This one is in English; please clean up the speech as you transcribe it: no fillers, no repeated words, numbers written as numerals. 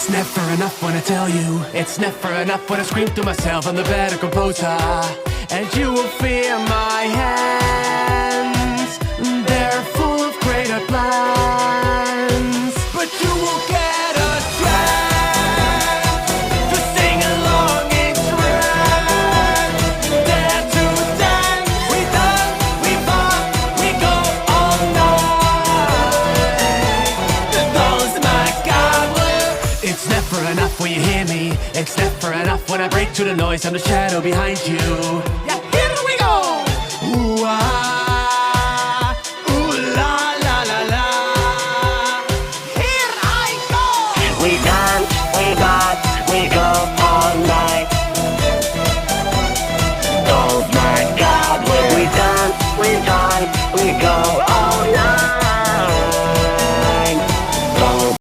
It's never enough when I tell you. It's never enough when I scream to myself. I'm the better composer, and you will fear my hands. They're full of greater plans, but you will get a chance to sing along in trance. Dare to dance, we dance, we fought, we go all night. Those my God. It's never enough when you hear me. It's never enough when I break through the noise. I'm the shadow behind you. Yeah, here we go. Ooh,